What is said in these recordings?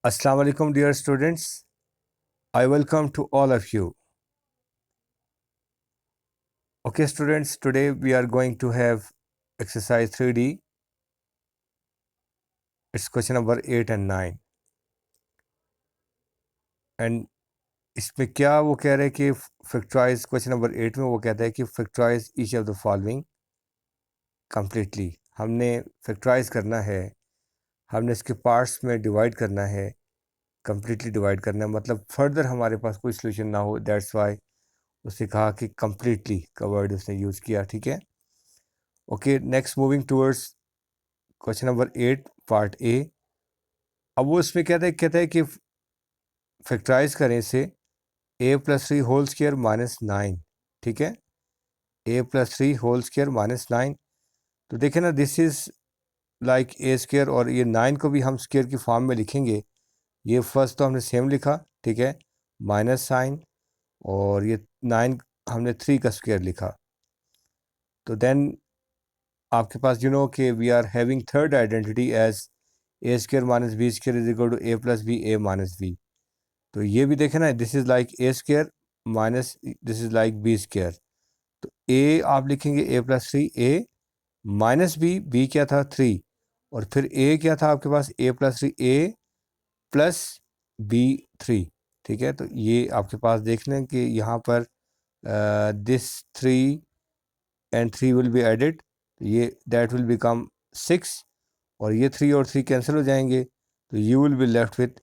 Assalamu alaikum, dear students. I welcome to all of you. Okay, students, today we are going to have exercise 3D. It's question number 8 and 9. And इसमें क्या वो कह रहे हैं कि factorise question number 8 में वो कहता है कि factorise each of the following completely. हमने फैक्टराइज करना है, हमने इसके पार्ट्स में डिवाइड करना है, कम्प्लीटली डिवाइड करना है, मतलब फर्दर हमारे पास कोई सोल्यूशन ना हो। दैट्स वाई उसने कहा कि कम्प्लीटली का वर्ड उसने यूज़ किया। ठीक है, okay. Next, moving towards question number 8 part A. अब वो इसमें कहता है कि फैक्टराइज करें इसे a+3 होल स्क्वायर माइनस 9। ठीक है, a+3 होल स्क्वायर माइनस 9। तो देखें ना, this is like A square, और ये 9 को भी हम स्क्वायर की फॉर्म में लिखेंगे। ये फर्स्ट तो हमने सेम लिखा, ठीक है, माइनस साइन, और ये 9 हमने 3 का स्क्वायर लिखा। तो देन आपके पास कि we are having third identity as a square minus B square is equal to a plus b a minus b. तो ये भी देखें ना, this is like A square minus this is like b square. तो a आप लिखेंगे a+3 ए minus B क्या था 3, और फिर ए क्या था आपके पास a+3 ए प्लस बी 3। ठीक है, तो ये आपके पास देख लें कि यहाँ पर this 3 and 3 will be added, ये दैट विल बिकम 6, और ये 3 और 3 कैंसिल हो जाएंगे, तो you will be left with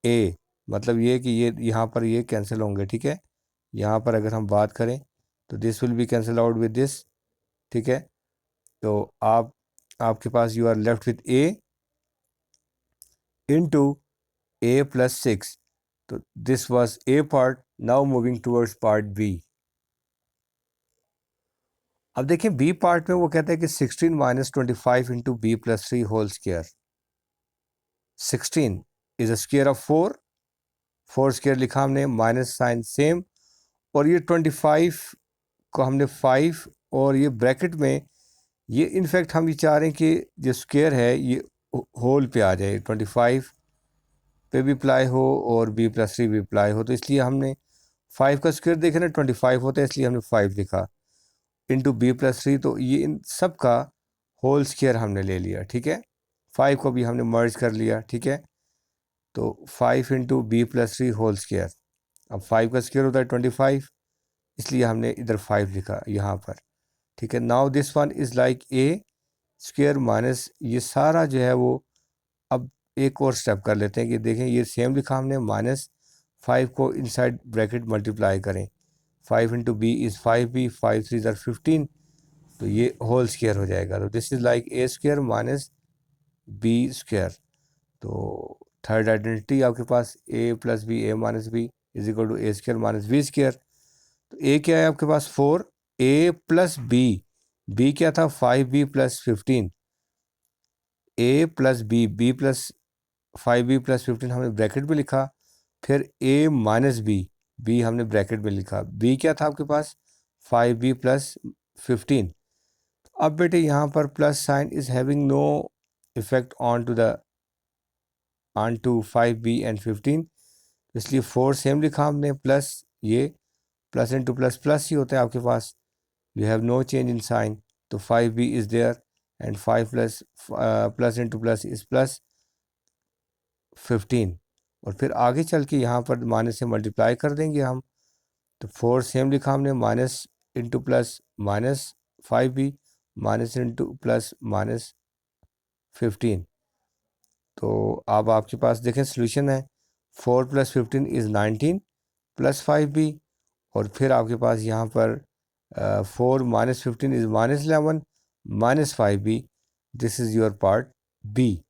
A. मतलब ये कि ये यहाँ पर ये कैंसिल होंगे। ठीक है, यहाँ पर अगर हम बात करें तो this will be cancel out with this. ठीक है, तो आपके पास you are left with A into a+6। तो this was A part. Now moving towards part B. अब देखिए बी पार्ट में वो कहता है कि 16 minus 25 into b+3 whole square. 16 is a square of 4 square लिखा हमने, माइनस साइन सेम, और ये 25 को हमने 5, और ये ब्रैकेट में ये इनफैक्ट हम ये चाह रहे हैं कि जो स्क्वायर है ये होल पे आ जाए, 25 पे भी अप्लाई हो और b+3 भी अप्लाई हो। तो इसलिए हमने 5 का स्क्वायर देखे ना 25 होता है, इसलिए हमने 5 लिखा इंटू b+3। तो ये इन सब का होल स्क्वायर हमने ले लिया। ठीक है, 5 को भी हमने मर्ज कर लिया। ठीक है, तो 5 इंटू b+3 होल स्क्वायर। अब 5 का स्क्वायर होता है 25, इसलिए हमने इधर 5 लिखा यहाँ पर। ठीक है, now this one is like A square minus ये सारा जो है वो। अब एक और स्टेप कर लेते हैं कि देखें ये सेम लिखा हमने, माइनस 5 को इनसाइड ब्रैकेट मल्टीप्लाई करें, 5 इंटू बी इज़ 5b, 5 3 ज़र 15, तो ये होल स्क्वायर हो जाएगा। तो this is like A square minus B square. तो थर्ड आइडेंटिटी आपके पास a plus b a minus b is equal to a square minus B square. तो ए क्या है आपके पास 4, ए प्लस बी क्या था 5b plus 15, A plus B plus 5b plus 15 हमने ब्रैकेट में लिखा, फिर a माइनस बी हमने ब्रैकेट में लिखा, b क्या था आपके पास 5b प्लस 15। अब बेटे यहाँ पर plus sign is having no effect on two 5b and 15, इसलिए 4 सेम लिखा हमने, प्लस ये प्लस इंटू प्लस प्लस ही होता है आपके पास, you have no change in sign. तो 5b is there and 5 plus plus into plus is plus 15, और फिर आगे चल के यहाँ पर माइनस से मल्टीप्लाई कर देंगे हम। तो 4 सेम लिखा हमने, minus into plus minus 5b minus into plus minus 15। तो अब आपके पास देखें सोल्यूशन है, 4 प्लस 15 इज़ 19 प्लस 5b, और फिर आपके पास यहाँ पर 4 minus 15 is minus 11 minus 5b। This is your part B.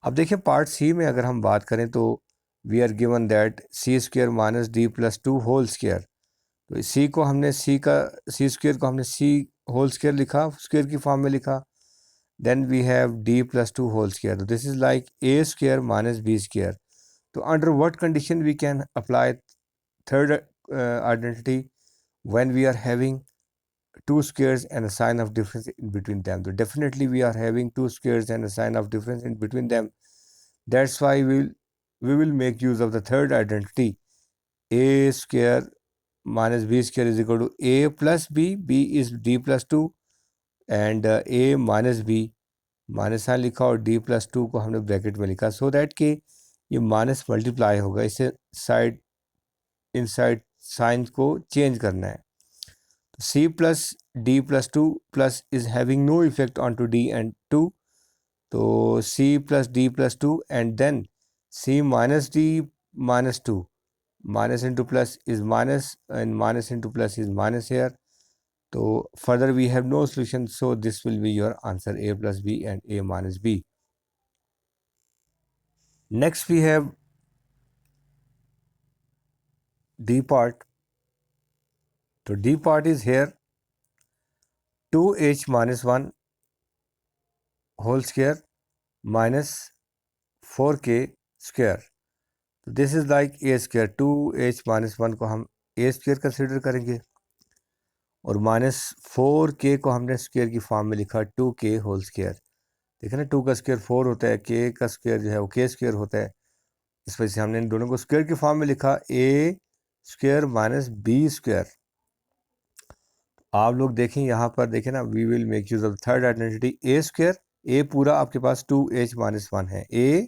अब देखिए पार्ट सी में अगर हम बात करें तो we are given that C square minus D plus 2 whole square. तो सी स्क्वायर को हमने सी होल स्क्वायर लिखा, स्क्वायर की फॉर्म में लिखा, then we have D plus 2 whole square. तो this is like A square minus B square. तो under what condition we can apply third identity when we are having two squares and a sign of difference in between them. So definitely we are having two squares and a sign of difference in between them. That's why we will make use of the third identity. A square minus b square is equal to a plus b. B is d plus 2 and a minus b, minus sign लिखा और d plus 2 को हमने bracket में लिखा so that कि ये minus multiply होगा, इसे साइड इनसाइड साइन को चेंज करना है. c plus d plus 2 plus is having no effect onto d and 2, तो c plus d plus 2 and then c minus d minus 2, minus into plus is minus and minus into plus is minus here. So further we have no solution, so this will be your answer, a plus b and a minus b. Next we have d part. So d part is here 2h minus 1 whole square minus 4k square. So this is like a square. 2h minus 1 को हम a square consider करेंगे और minus 4k को हमने square की form में लिखा 2k whole square. देखिए ना, 2 का स्क्वायर 4 होता है, k का स्क्वायर जो है वो k स्क्वायर होता है. इस वजह से हमने इन दोनों को स्क्वायर की फॉर्म में लिखा a square minus b square. आप लोग देखें यहाँ पर, देखें ना, we will make use of third identity a square. a पूरा आपके पास 2h माइनस 1 है, a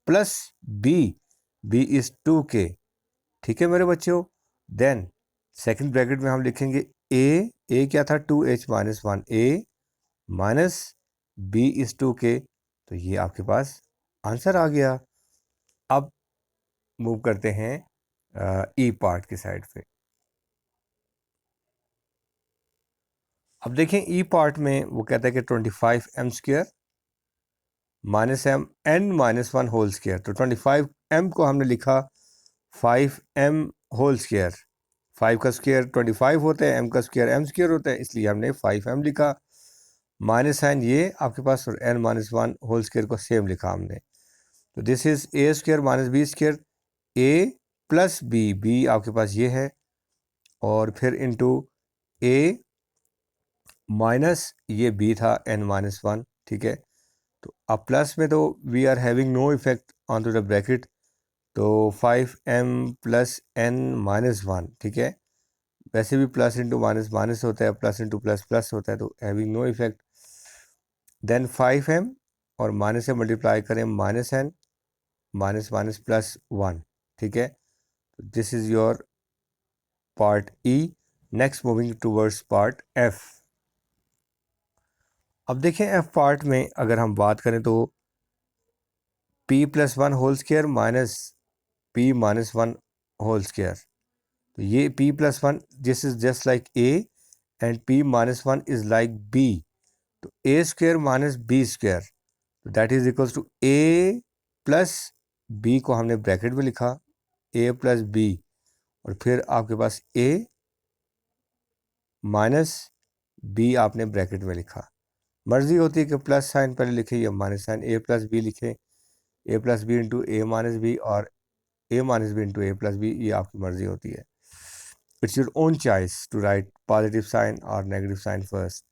plus b is 2k. ठीक है मेरे बच्चों. देन सेकंड ब्रैकेट में हम लिखेंगे a क्या था 2h minus 1, a minus b is 2k. तो ये आपके पास आंसर आ गया. अब मूव करते हैं ई पार्ट की साइड पे. अब देखें ई पार्ट में वो कहता है कि 25m square minus m n minus 1 whole square. तो 25m को हमने लिखा 5m होल स्क्वायर. 5 का स्क्वायर 25 होता है, m का स्क्वायर m स्क्वायर होता है, इसलिए हमने 5m लिखा. माइनस साइन ये आपके पास और n माइनस 1 होल स्क्वायर को सेम लिखा हमने. तो this is a square minus b square, a plus b आपके पास ये है और फिर इंटू a माइनस ये b था n माइनस 1. ठीक है. तो अब प्लस में तो we are having no effect on to the bracket, तो 5m प्लस n माइनस 1. ठीक है. वैसे भी प्लस इंटू माइनस माइनस होता है, प्लस इंटू प्लस प्लस होता है, तो having no effect. Then 5m और माइनस से मल्टीप्लाई करें minus n minus minus plus 1. ठीक है. This is your part E. Next moving towards part F. अब देखें एफ पार्ट में अगर हम बात करें तो p plus 1 whole square minus p minus 1 whole square. तो ये p plus 1 this is just like a and p minus 1 is like b. तो a square minus b square, तो that is equals to a plus b को हमने bracket में लिखा, a plus b और फिर आपके पास a माइनस b आपने ब्रैकेट में लिखा. मर्जी होती है कि प्लस साइन पहले लिखे या minus sign. a plus b लिखें, a plus b into a minus b और a minus b into a plus b, ये आपकी मर्जी होती है. It's your own choice to write positive sign और नेगेटिव साइन फर्स्ट.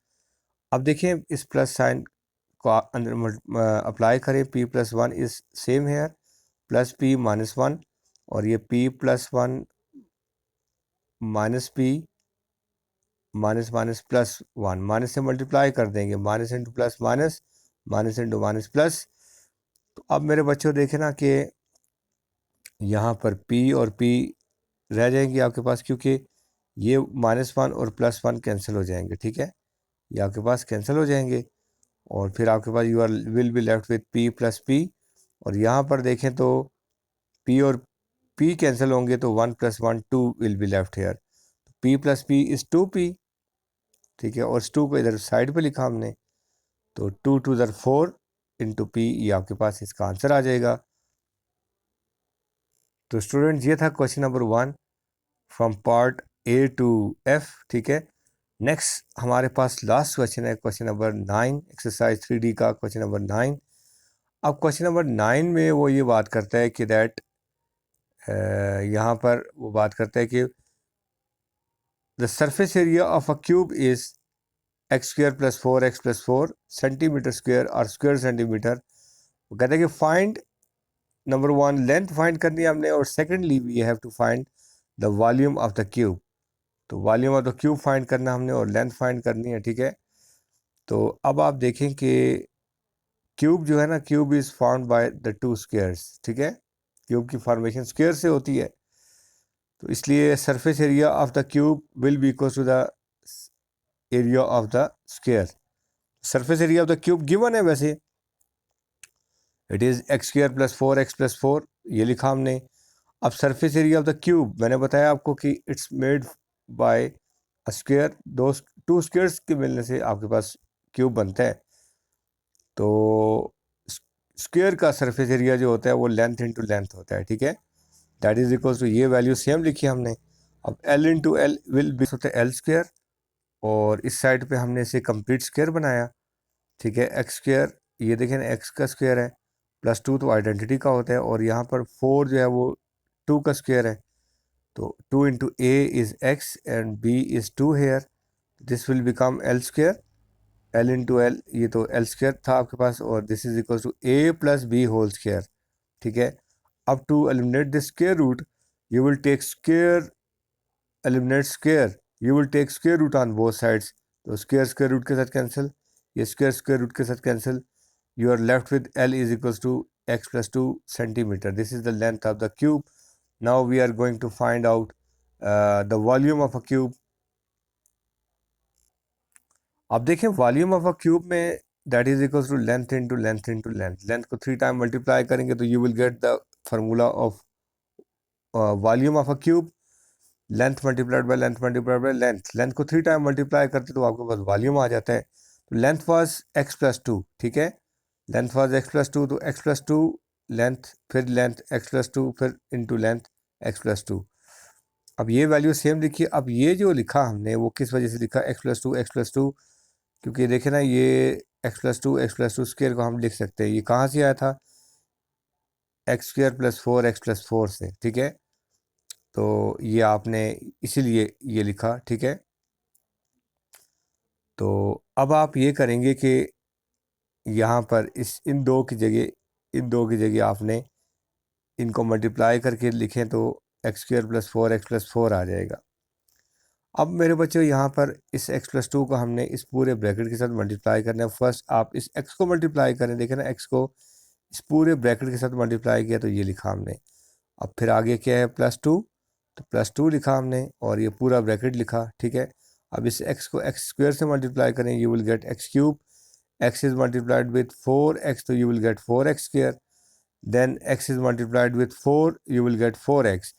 अब देखिए इस प्लस साइन को अंदर अप्लाई करें. p plus 1 is same here, plus p minus 1 और ये p plus 1 minus p minus minus plus 1, minus से मल्टीप्लाई कर देंगे, minus into plus minus, minus into minus plus. तो अब मेरे बच्चों देखें ना कि यहाँ पर p और p रह जाएंगे आपके पास, क्योंकि ये माइनस 1 और प्लस 1 कैंसिल हो जाएंगे. ठीक है. ये आपके पास कैंसिल हो जाएंगे और फिर आपके पास you are will be left with p plus p. और यहाँ पर देखें तो p और p कैंसिल होंगे तो 1 plus 1 2 will be left here. p plus p is 2p. ठीक है. और इस 2 को इधर साइड पे लिखा हमने, तो 2 टू ज़र 4 इंटू p, ये आपके पास इसका आंसर आ जाएगा. तो स्टूडेंट ये था question number 1 from part a to f. ठीक है. नेक्स्ट हमारे पास लास्ट क्वेश्चन है, क्वेश्चन नंबर 9, एक्सरसाइज 3D का क्वेश्चन नंबर 9. अब क्वेश्चन नंबर 9 में वो ये बात करता है कि दैट यहाँ पर वो बात करता है कि the surface area of a cube is x square plus 4x plus 4 centimetre square और स्क्वेयर सेंटीमीटर। वो कहते हैं कि find number one length find करनी है हमने, और secondly we have to find the volume of the cube. तो volume of the cube find करना हमने और लेंथ फाइंड करनी है, ठीक है। तो अब आप देखें कि क्यूब जो है ना, cube is formed by the two squares, ठीक है। क्यूब की फॉर्मेशन स्क्वेयर से होती है, तो इसलिए surface area of the cube will be equal to the area of the square. Surface area of the cube given है वैसे, it is x square plus 4x plus 4, ये लिखा हमने। अब surface area of the cube मैंने बताया आपको कि it's made by a square, दो टू स्क्वेयर्स के मिलने से आपके पास क्यूब बनता है। तो स्क्वेयर का सरफेस एरिया जो होता है वो लेंथ इंटू लेंथ होता है, ठीक है। दैट इज इक्वल टू, ये वैल्यू सेम लिखी हमने। अब L into L will be होता है एल स्क्वेयर, और इस साइड पे हमने इसे कंप्लीट स्क्वेयर बनाया, ठीक है। एक्स स्क्वेयर, ये देखें ना एक्स का स्क्वेयर है, प्लस 2 तो आइडेंटिटी का होता है, और यहाँ पर 4 जो है वो 2 का स्क्वेयर है। तो 2 into a is x and b is 2 here, this will become l square. L into l, ये तो एल स्क्वेयर था आपके पास, और this is equal to a plus b whole square, ठीक है। अब to eliminate the square root, you will take square, eliminate square, you will take square root on both sides. तो स्क्वेयर स्क्वेयर रूट के साथ cancel, ये square square root के साथ cancel, you are left with L is equals to x plus 2 centimeter. This is the length of the cube. Now we are going to find out the volume of a cube. अब देखें volume of a cube में that is equals to length into length into length. Length को 3 time multiply करेंगे तो you will get the formula of volume of a cube, length multiplied by length multiplied by length. Length को 3 time multiply करते तो आपके पास volume आ जाता है। तो लेंथ वाज x प्लस 2, ठीक है। लेंथ वाज x प्लस 2, तो x प्लस 2 लेंथ, फिर लेंथ x प्लस 2, फिर इंटू लेंथ x प्लस 2। अब ये वैल्यू सेम लिखिए। अब ये जो लिखा हमने वो किस वजह से लिखा x प्लस 2 x प्लस 2, क्योंकि देखे ना ये x प्लस टू स्क्वेयर को हम लिख सकते हैं, ये कहाँ से आया था, x square plus 4x plus 4 से, ठीक है। तो ये आपने इसीलिए ये लिखा, ठीक है। तो अब आप ये करेंगे कि यहाँ पर इन दो की जगह आपने इनको मल्टीप्लाई करके लिखें तो x square plus 4x plus 4 आ जाएगा। अब मेरे बच्चों यहाँ पर इस x प्लस 2 को हमने इस पूरे ब्रैकेट के साथ मल्टीप्लाई करना है। फर्स्ट आप इस x को मल्टीप्लाई करें, देखें ना x को इस पूरे ब्रैकेट के साथ मल्टीप्लाई किया तो ये लिखा हमने। अब फिर आगे क्या है, प्लस 2, तो प्लस 2 लिखा हमने और ये पूरा ब्रैकेट लिखा, ठीक है। अब इस x को x स्क्वेयर से मल्टीप्लाई करें, you will gate x cube, x is multiplied with 4x, so you will get 4x square. Then x is multiplied with 4, you will get 4x.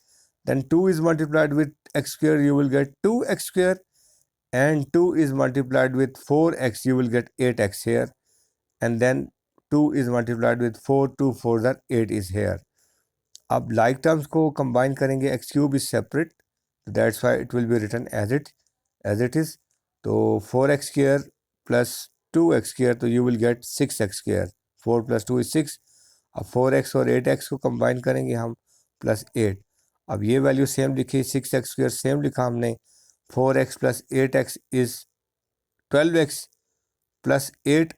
Then 2 is multiplied with x square, you will get 2x square. And 2 is multiplied with 4x, you will get 8x here. And then 2 is multiplied with 4, 2 4 that 8 is here. अब like terms को combine करेंगे, x cube is separate, that's why it will be written as it is. तो 4x square plus 2x square, तो you will get 6x square. 4 plus 2 is 6. अब 4x और 8x को combine करेंगे हम, plus 8. अब ये वैल्यू सेम लिखी, 6x square सेम लिखा हमने, 4x plus 8x is 12x plus 8,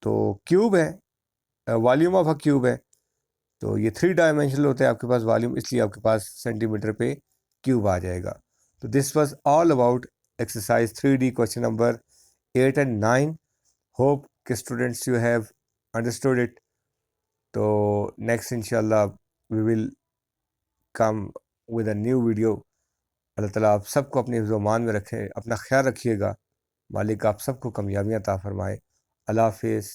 तो क्यूब है, वॉल्यूम ऑफ अ क्यूब है। तो ये 3 डायमेंशनल होते हैं आपके पास वॉल्यूम, इसलिए आपके पास सेंटीमीटर पे क्यूब आ जाएगा। तो this was all about exercise 3D question number 8 and 9. Hope कि students you have understood it. तो नेक्स्ट इंशाल्लाह we will come with a new video. अल्लाह ताला आप सबको अपने ज़ुबान में रखे, अपना ख्याल रखिएगा। मालिक आप सबको कामयाबियाँ अता फरमाए। अल्लाह हाफिज़।